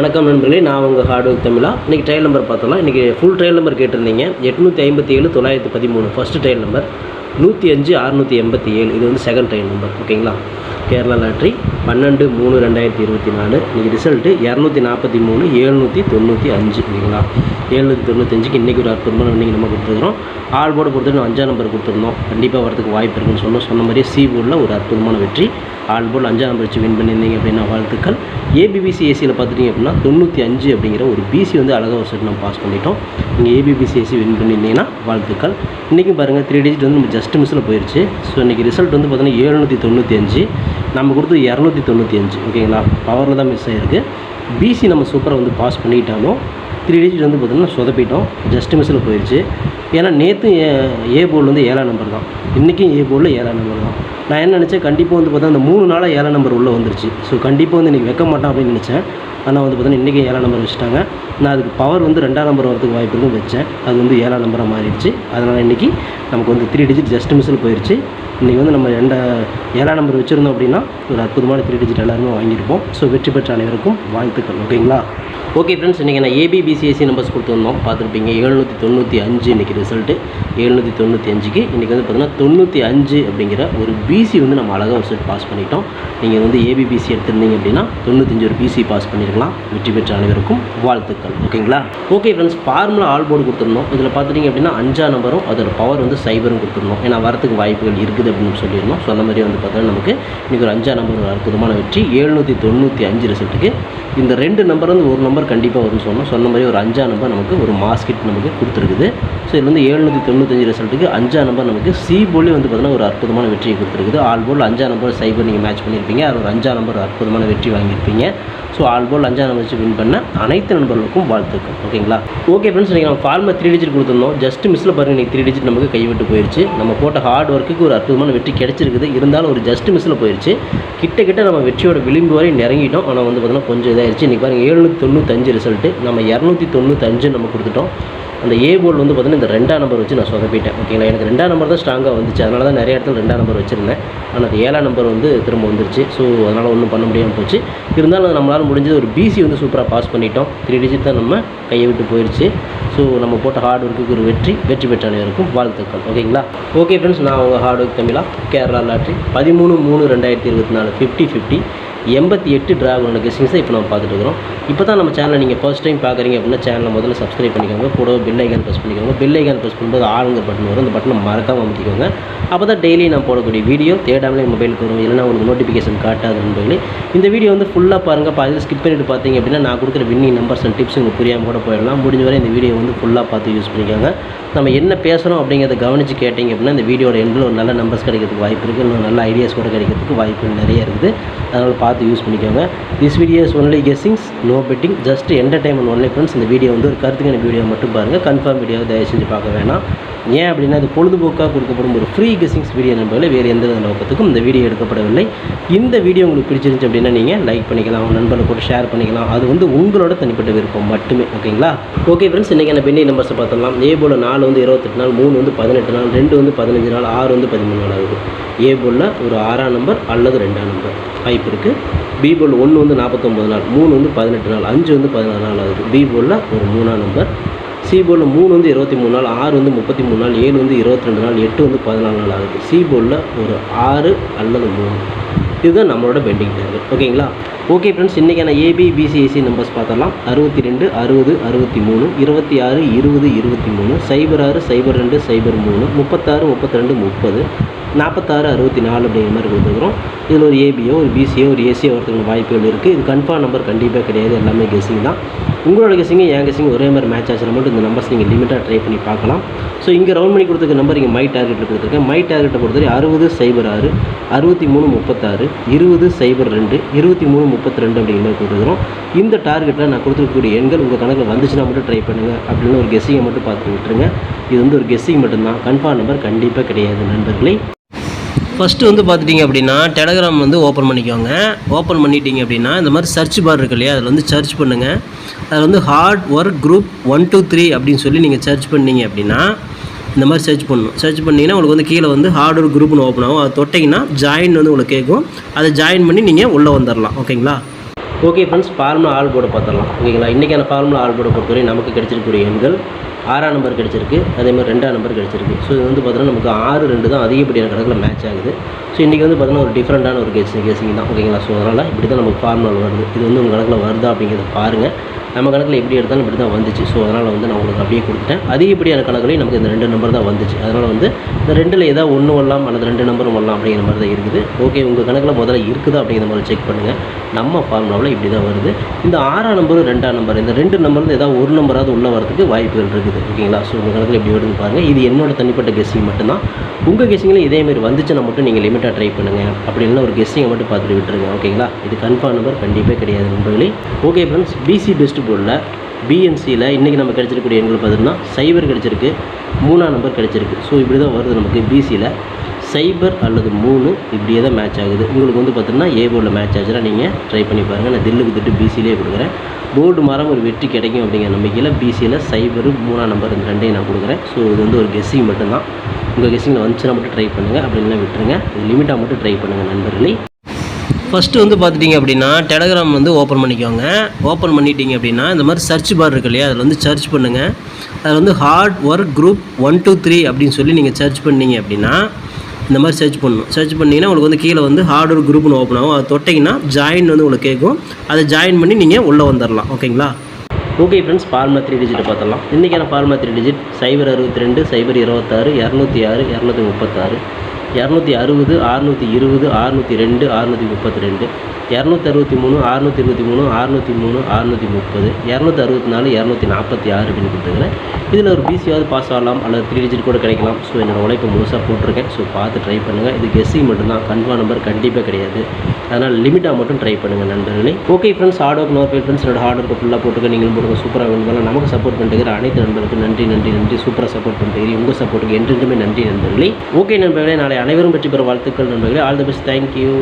வணக்கம் நண்பர்களே, நான் உங்கள் ஹார்ட் ஒர்க் தமிழா. இன்றைக்கி ட்ரையல் நம்பர் பார்த்தலாம். இன்றைக்கி ஃபுல் ட்ரையல் நம்பர் கேட்டிருந்தீங்க. 857 913 ஃபஸ்ட்டு ட்ரையல் நம்பர், 105 687 இது வந்து செகண்ட் ட்ரையல் நம்பர். ஓகேங்களா? கேரளா லாட்ரி 12/3/2024. இன்றைக்கி ரிசல்ட்டு 243 795. ஓகேங்களா? 795க்கு இன்றைக்கி ஒரு அற்புதமான இன்றைக்கி நம்ம கொடுத்துருக்குறோம். ஆல் போர்டை பொறுத்து 5ஆம் நம்பர் கொடுத்துருந்தோம். கண்டிப்பாக வரதுக்கு வாய்ப்பு இருக்குன்னு சொன்ன மாதிரியே சி போர்டில் ஒரு அற்புதமான வெற்றி. ஆல் போர்டில் 5ஆம் நம்பர் வச்சு வின் பண்ணியிருந்தீங்க அப்படின்னா வாழ்த்துக்கள். ஏபிபிசி ஏசியில் பார்த்துட்டிங்க அப்படின்னா 95 அப்படிங்கிற ஒரு பிசி வந்து அழகாக ஒரு செட் நம்ம பாஸ் பண்ணிட்டோம். நீங்கள் ஏபிபிசி ஏசி வின் பண்ணியிருந்தீங்கன்னா வாழ்த்துக்கள். இன்றைக்கும் பாருங்கள் 3 டிஜிட் வந்து நம்ம ஜஸ்ட் மிஸ்ஸில் போயிடுச்சு. ஸோ இன்றைக்கி ரிசல்ட் வந்து பார்த்தீங்கன்னா 795, நம்ம கொடுத்தது 295. ஓகேங்களா? பவரில் தான் மிஸ் ஆகிருக்கு. பிசி நம்ம சூப்பராக வந்து பாஸ் பண்ணிட்டாலும் 3 டிஜிட் வந்து பார்த்திங்கன்னா சொதப்பிட்டோம். ஜஸ்ட் மிஸ்ஸில் போயிடுச்சு. ஏன்னா நேற்று ஏ போர்டில் வந்து 7ஆம் நம்பர் தான், இன்றைக்கும் ஏ போர்டில் 7ஆம் நம்பர் தான். நான் என்ன நினச்சேன், கண்டிப்பாக வந்து பார்த்தா அந்த 3 நாளாக 7ஆம் நம்பர் உள்ளே வந்துருச்சு. ஸோ கண்டிப்பாக வந்து இன்றைக்கி வைக்க மாட்டான் அப்படின்னு நினச்சேன். ஆனால் வந்து பார்த்தீங்கன்னா இன்றைக்கி 7ஆம் நம்பர் வச்சுட்டாங்க. நான் அதுக்கு பவர் வந்து 2ஆம் நம்பர் வரதுக்கு வாய்ப்பு இருக்குன்னு வச்சேன். அது வந்து 7ஆம் நம்பராக மாறிடுச்சு. அதனால் இன்றைக்கி நமக்கு வந்து 3 டிஜிட் ஜஸ்ட் மிஸ்ஸில் போயிடுச்சு. இன்றைக்கி வந்து நம்ம 7ஆம் நம்பர் வச்சுருந்தோம் அப்படின்னா ஒரு அற்புதமான 3 டிஜிட் எல்லாருமே வாங்கியிருப்போம். ஸோ வெற்றி பெற்ற அனைவருக்கும் வாழ்த்துக்கள். ஓகேங்களா? ஓகே ஃப்ரெண்ட்ஸ், இன்றைக்கி நான் ஏபிபிசிஎஸ்சி நம்பர்ஸ் கொடுத்துருந்தோம், பார்த்துருப்பீங்க. 795 இன்றைக்கி ரிசல்ட்டு 795க்கு இன்றைக்கி வந்து பார்த்திங்கன்னா 95 அப்படிங்கிற ஒரு பிசி வந்து நம்ம அழகாக ஒரு செட் பாஸ் பண்ணிட்டோம். நீங்கள் வந்து ஏபிபிசி எடுத்திருந்தீங்க அப்படின்னா 95 ஒரு பிசி பாஸ் பண்ணியிருக்கலாம். வெற்றி பெற்ற அனைவருக்கும் வாழ்த்துக்கள். ஓகேங்களா? Okay friends, formula all board கொடுத்துருந்தோம். இதில் பார்த்துட்டிங்க அப்படின்னா 5ஆம் நம்பரும் அதோட பவர் வந்து சைபரும் கொடுத்துருந்தோம். ஏன்னா வரத்துக்கு வாய்ப்புகள் இருக்குது அப்படின்னு சொல்லியிருந்தோம். சொன்ன மாதிரி வந்து பார்த்தீங்கன்னா நமக்கு இன்றைக்கி ஒரு 5ஆம் நம்பர் ஒரு அற்புதமான வெற்றி. 795 ரிசல்ட்டுக்கு இந்த 2 நம்பர் வந்து ஒரு நம்பர் கண்டிப்பாக வரும்னு சொன்ன மாதிரி ஒரு 5ஆம் நம்பர் நமக்கு ஒரு மாஸ்கிட் நமக்கு கொடுத்துருக்குது. ஸோ இதில் வந்து 795 ரிசல்ட்டுக்கு 5ஆம் நம்பர் நமக்கு சி போர்ட்லேயே வந்து பார்த்தீங்கன்னா ஒரு அற்புதமான வெற்றியை கொடுத்துருக்குது. ஆல் போர்டில் 5ஆம் நம்பர் சைபர் நீங்கள் மேட்ச் பண்ணியிருப்பீங்க. அது ஒரு 5ஆம் நம்பர் அற்புதமான வெற்றி வாங்கியிருப்பீங்க. ஸோ ஆல் போர்டில் 5ஆம் நம்பர் வச்சு வின் பண்ண அனைத்து நண்பர்களுக்கும் வாழ்த்துக்கள். ஓகேங்களா? ஓகே ஃப்ரெண்ட்ஸ், நீங்கள் நம்ம ஃபார்மில் 3 டிஜிட் கொடுத்துருந்தோம். ஜஸ்ட் மிஸ்ஸில் பாருங்கள், இன்றைக்கி 3 டிஜிட் நமக்கு கைவிட்டு போயிடுச்சு. நம்ம போட்ட ஹார்ட் ஒர்க்குக்கு ஒரு அற்புதமான வெற்றி கிடைச்சிருக்குது. இருந்தாலும் ஒரு ஜஸ்ட் மிஸ்ஸில் போயிடுச்சு. கிட்ட நம்ம வெற்றியோட விளிம்பு வரை நெருங்கிட்டோம். ஆனால் வந்து பார்த்தீங்கன்னா கொஞ்சம் இதாகிடுச்சு. இன்றைக்கி பாருங்கள் 795 ரிசல்ட்டு, நம்ம 295 நம்ம கொடுத்துட்டோம். அந்த ஏ போர்டு வந்து பார்த்தீங்கன்னா இந்த 2ஆம் நம்பர் வச்சு நான் சொதப்பிட்டேன். ஓகேங்களா? எனக்கு 2ஆம் நம்பர் தான் ஸ்ட்ராங்காக வந்துச்சு. அதனால தான் நிறைய இடத்துல 2ஆம் நம்பர் வச்சுருந்தேன். ஆனால் அது 7ஆம் நம்பர் வந்து திரும்ப வந்துருச்சு. ஸோ அதனால் ஒன்றும் பண்ண முடியாமல் போச்சு. இருந்தாலும் நம்மளால் முடிஞ்சது ஒரு பிசி வந்து சூப்பராக பாஸ் பண்ணிட்டோம். 3 டிஜிட் தான் நம்ம கையை விட்டு போயிடுச்சு. ஸோ நம்ம போட்ட ஹார்ட் ஒர்க்குக்கு ஒரு வெற்றி பெற்ற அனைவருக்கும் வாழ்த்துக்கள். ஓகேங்களா? ஓகே ஃப்ரெண்ட்ஸ், நான் உங்கள் ஹார்ட் ஒர்க் தமிழா. கேரளா லாட்ரி 13/3/2024 50/50 88 டிராகனோட கெஸ்டிங்ஸை இப்போ நம்ம பார்த்துட்டு இருக்கிறோம். இப்போ தான் நம்ம சேனலை நீங்கள் ஃபர்ஸ்ட் டைம் பார்க்குறீங்க அப்படின்னா சேனலை முதல்ல சப்ஸ்கிரைப் பண்ணிக்கோங்க. கூட பெல் ஐக்கான் ப்ரெஸ் பண்ணிக்கோங்க. பெல் ஐக்கான் ப்ரெஸ் பண்ணும்போது ஆளுங்கிற பட்டன் வரும். அந்த பட்டனை மறக்காமல் அமைக்கிக்கோங்க. அப்போ தான் டெய்லி நான் போடக்கூடிய வீடியோ தேடாமலே மொபைலுக்கு வரும். இல்லைனா உங்களுக்கு நோட்டிஃபிகேஷன் காட்டாது நண்பர்களே. இந்த வீடியோ வந்து ஃபுல்லாக பாருங்கள். பாதியில் ஸ்கிப் பண்ணிட்டு பார்த்தீங்க அப்படின்னா நான் கொடுக்குற வின்னிங் நம்பர்ஸ் அண்ட் டிப்ஸ் உங்களுக்கு புரியாமல் கூட போயிடலாம். முடிஞ்ச வரை இந்த வீடியோ வந்து ஃபுல்லாக பார்த்து யூஸ் பண்ணிக்கோங்க. நம்ம என்ன பேசுகிறோம் அப்படிங்கிறத கவனித்து கேட்டிங்க அப்படின்னா இந்த வீடியோட எண்டில் ஒரு நல்ல நம்பர்ஸ் கிடைக்கிறதுக்கு வாய்ப்பு இருக்குது. இன்னும் நல்ல ஐடியாஸ் கூட கிடைக்கிறதுக்கு வாய்ப்புகள் நிறைய இருக்குது. அதனால் பார்த்து யூஸ் பண்ணிக்கோங்க. This video is only guessings, no betting, just entertainment only friends. இந்த வீடியோ வந்து ஒரு கருத்துக்கான வீடியோ மட்டும் பாருங்கள். கன்ஃபார்ம் வீடியோ தயவு செஞ்சு பார்க்க வேணாம். ஏன் அப்படின்னா இது பொழுதுபோக்காக கொடுக்கப்படும் ஒரு ஃப்ரீ கெஸ்ஸிங்ஸ் வீடியோ நண்பர்களே. வேறு எந்த நோக்கத்துக்கும் இந்த வீடியோ எடுக்கப்படவில்லை. இந்த வீடியோ உங்களுக்கு பிடிச்சிருந்துச்சு அப்படின்னா நீங்கள் லைக் பண்ணிக்கலாம், உங்கள் நண்பர்களை கூட ஷேர் பண்ணிக்கலாம். அது வந்து உங்களோட தனிப்பட்ட விருப்பம் மட்டுமே. ஓகேங்களா? ஓகே ஃப்ரெண்ட்ஸ், இன்றைக்கான பென்னி நம்பர்ஸை பார்த்தலாம். ஏ போர்டில் 4 வந்து 28 நாள், 3 வந்து 18 நாள், 2 வந்து 15 நாள், 6 வந்து 13 நாள் ஆகுது. ஏ போர்டில் ஒரு 6ஆம் நம்பர் அல்லது 2ஆம் நம்பர் வாய்ப்பு இருக்குது. பி போர்டில் 1 வந்து 49 நாள், 3 வந்து 18 நாள், 5 வந்து 16 நாள் ஆகுது. பி போர்டில் ஒரு 3ஆம் நம்பர். சி போர்டில் 3 வந்து 23 நாள், 6 வந்து 33 நாள், 7 வந்து 22 நாள், 8 வந்து 14 நாள் ஆகுது. சி போர்டில் ஒரு 6 அல்லது 3. இதுதான் நம்மளோட பெண்டிங் டார்கெட். ஓகேங்களா? ஓகே ஃப்ரெண்ட்ஸ், இன்றைக்கான ஏபிபிசிஎஸ்சி நம்பர்ஸ் பார்த்தலாம். 62 60 63 26 20 23 06 02 03 36 32 30 46 64 அப்படிங்கிற மாதிரி கொடுத்துருக்குறோம். இதில் ஒரு ஏபியோ ஒரு பிசியோ ஒரு ஏசியோ வரதுக்கு வாய்ப்புகள் இருக்குது. இது கன்ஃபார்ம் நம்பர் கண்டிப்பாக கிடையாது. எல்லாமே கெஸ்ஸிங் தான். உங்களோட கெஸ்ஸிங்கு என் கெஸ்ஸிங் ஒரே மாதிரி மேட்ச் ஆச்சுன்னா மட்டும் இந்த நம்பர்ஸ் நீங்கள் லிமிட்டாக ட்ரை பண்ணி பார்க்கலாம். ஸோ இங்கே ரவுண்ட் பண்ணி கொடுத்துருக்க நம்பர் இங்கே மை டார்கெட்டில் கொடுத்துருக்கேன். மை டார்கெட்டை பொறுத்தவரை 60 06 63 36 20 02 23 32 அப்படிங்கிற மாதிரி கொடுத்துருக்குறோம். இந்த டார்கெட்டில் நான் கொடுத்துருக்கக்கூடிய எண்கள் உங்கள் கணக்கில் வந்துச்சுன்னா மட்டும் ட்ரை பண்ணுங்கள். அப்படின்னு ஒரு கெஸ்ஸிங்கை மட்டும் பார்த்து விட்டுருங்க. இது வந்து ஒரு கெஸ்ஸிங் மட்டும்தான், கன்ஃபார்ம் நம்பர் கண்டிப்பாக கிடையாது நண்பர்களே. ஃபஸ்ட்டு வந்து பார்த்துட்டிங்க அப்படின்னா டெலகிராம் வந்து ஓப்பன் பண்ணிக்கோங்க. ஓப்பன் பண்ணிட்டீங்க அப்படின்னா இந்த மாதிரி சர்ச் பார் இருக்கு இல்லையா, அதில் வந்து சர்ச் பண்ணுங்கள். அதில் வந்து ஹார்ட் ஒர்க் குரூப் 1 2 3 அப்படின்னு சொல்லி நீங்கள் சர்ச் பண்ணிங்க அப்படின்னா இந்த மாதிரி சர்ச் பண்ணணும். சர்ச் பண்ணிங்கன்னா உங்களுக்கு வந்து கீழே வந்து ஹார்ட் ஒர்க் குரூப்னு ஓப்பன் ஆகும். அதை தொட்டிங்கன்னா ஜாயின் வந்து உங்களுக்கு கேட்கும். அதை ஜாயின் பண்ணி நீங்கள் உள்ளே வந்துடலாம். ஓகேங்களா? ஓகே ஃப்ரெண்ட்ஸ், ஃபார்முலா ஆல் போர்டை பார்த்துடலாம். ஓகேங்களா? இன்றைக்கான ஃபார்முலா ஆல் போர்டை பொறுத்தவரை நமக்கு கிடைச்சிருக்கக்கூடிய எண்கள் 6ஆம் நம்பர் கிடச்சிருக்கு, அதேமாதிரி 2ஆம் நம்பர் கிடச்சிருக்கு. ஸோ இது வந்து பார்த்தீங்கன்னா நமக்கு 6, 2 தான் அதிகப்படியான கணக்கில் மேட்ச் ஆகுது. ஸோ இன்றைக்கி வந்து பார்த்தீங்கன்னா ஒரு டிஃப்ரெண்ட்டான ஒரு கேசிங் தான். ஓகேங்களா? ஸோ அதனால் இப்படி தான் நமக்கு ஃபார்முலா வருது. இது வந்து உங்கள் கணக்கில் வருதா அப்படிங்கிறத பாருங்கள். நம்ம கணக்கில் எப்படி எடுத்தாலும் இப்படி தான் வந்துச்சு. ஸோ அதனால் வந்து நான் உங்களுக்கு அப்படியே கொடுத்துட்டேன். அதிகப்படியான கணக்குலையும் நமக்கு இந்த 2 நம்பர் தான் வந்துச்சு. அதனால் வந்து இந்த 2ல் ஏதாவது 1 வரலாம் அல்லது 2 நம்பரும் வரலாம் அப்படிங்கிற மாதிரி தான் இருக்குது. ஓகே, உங்கள் கணக்கில் முதல்ல இருக்குதா அப்படிங்கிற மாதிரி செக் பண்ணுங்கள். நம்ம ஃபார்முலாவில் இப்படி தான் வருது. இந்த 6ஆம் நம்பரும் 2ஆம் நம்பர், இந்த 2 நம்பரில் ஏதாவது ஒரு நம்பராவது உள்ளே வரதுக்கு வாய்ப்புகள் இருக்குது. ஓகேங்களா? ஸோ உங்கள் கணக்கில் எப்படி வருதுன்னு பாருங்கள். இது என்னோட தனிப்பட்ட கெஸ்ஸிங் மட்டும்தான். உங்கள் கெஸ்ஸிங்கில் இதேமாரி வந்துச்சுன்னா மட்டும் நீங்கள் லிமிட்டாக ட்ரை பண்ணுங்கள். அப்படி இல்லைன்னா ஒரு கெஸ்ஸிங்கை மட்டும் பார்த்துட்டு விட்டுருங்க. ஓகேங்களா? இது கன்ஃபார்ம் நம்பர் கண்டிப்பாக கிடையாது நண்பர்களே. ஓகே ஃப்ரெண்ட்ஸ், பிசி பெஸ்ட் போர்டில் பிஎன்சியில் இன்றைக்கி நம்ம கிடச்சிருக்கக்கூடிய எண்கள் பார்த்தீங்கன்னா 0 கிடச்சிருக்கு, 3ஆம் நம்பர் கிடச்சிருக்கு. ஸோ இப்படி தான் வருது நமக்கு. பிசியில் 0 அல்லது 3 இப்படியே தான் மேட்ச் ஆகுது. உங்களுக்கு வந்து பார்த்தீங்கன்னா ஏ போர்டில் மேட்ச் ஆச்சுன்னா நீங்கள் ட்ரை பண்ணி பாருங்கள். நான் தில்லுக்கு திட்டு பிசியிலே கொடுக்குறேன். போர்டு மாறாமல் ஒரு வெற்றி கிடைக்கும் அப்படிங்கிற நம்பிக்கையில் பிசியில் 0, 3ஆம் நம்பர் இந்த 2ஐயும் நான் கொடுக்குறேன். ஸோ இது வந்து ஒரு கெஸ்ஸிங் மட்டும்தான். உங்கள் கெஸ்ஸிங்கில் வந்துச்சுன்னா மட்டும் ட்ரை பண்ணுங்கள், அப்படி இல்லைன்னா விட்டுருங்க. இது லிமிட்டாக மட்டும் ட்ரை பண்ணுங்கள் நண்பர்களே. ஃபஸ்ட்டு வந்து பார்த்துட்டிங்க அப்படின்னா டெலகிராம் வந்து ஓப்பன் பண்ணிக்கோங்க. ஓப்பன் பண்ணிட்டீங்க அப்படின்னா இந்த மாதிரி சர்ச் பார் இருக்கு இல்லையா, அதில் வந்து சர்ச் பண்ணுங்கள். அதில் வந்து ஹார்ட் ஒர்க் குரூப் 1, 2, 3 அப்படின்னு சொல்லி நீங்கள் சர்ச் பண்ணீங்க அப்படின்னா இந்த மாதிரி சர்ச் பண்ணணும். சர்ச் பண்ணிங்கன்னா உங்களுக்கு வந்து கீழே வந்து ஹார்ட் ஒர்க் குரூப்னு ஓப்பன் ஆகும். அதை தொட்டிங்கன்னா ஜாயின் வந்து உங்களுக்கு கேட்கும். அதை ஜாயின் பண்ணி நீங்கள் உள்ளே வந்துடலாம். ஓகேங்களா? ஓகே ஃப்ரெண்ட்ஸ், ஃபார்முலா 3 டிஜிட்டை பார்த்துடலாம். இன்றைக்கான ஃபார்முலா 3 டிஜிட் 062 026 206 236 260 620 602 602 633 263 623 603 630 264 246 அப்படின்னு கொடுத்துருக்கிறேன். இதில் ஒரு பிசியாவது பாஸ் ஆகலாம் அல்லது 3 டிஜிட் கூட கிடைக்கலாம். ஸோ என்னோடய உழைப்பு முழுசாக போட்டிருக்கேன். ஸோ பார்த்து ட்ரை பண்ணுங்கள். இது கெஸ்ஸிங் மட்டும்தான், கன்ஃபார்ம் நம்பர் கண்டிப்பாக கிடையாது. அதனால் லிமிட்டாக மட்டும் ட்ரை பண்ணுங்கள் நண்பர்களே. ஓகே ஃப்ரெண்ட்ஸ், ஹார்ட் ஒர்க் நோர் ஃப்ரெண்ட்ஸ், என்னோட ஹார்ட் ஒர்க்கு ஃபுல்லாக போட்டுருக்கேன். நீங்கள் போடுங்க சூப்பராக வேணும். நமக்கு சப்போர்ட் பண்ணிட்டு அனைத்து நண்பர்களுக்கு நன்றி நன்றி நன்றி. சூப்பராக சப்போர்ட் பண்ணிட்டு உங்கள் சப்போர்ட்டுக்கு என்றென்றுமே நன்றி நண்பர்களே. ஓகே நண்பர்களே, நாளை அனைவரும் வெற்றி பெற வாழ்த்துக்கள் நண்பர்களே. All the best. தேங்க்யூ.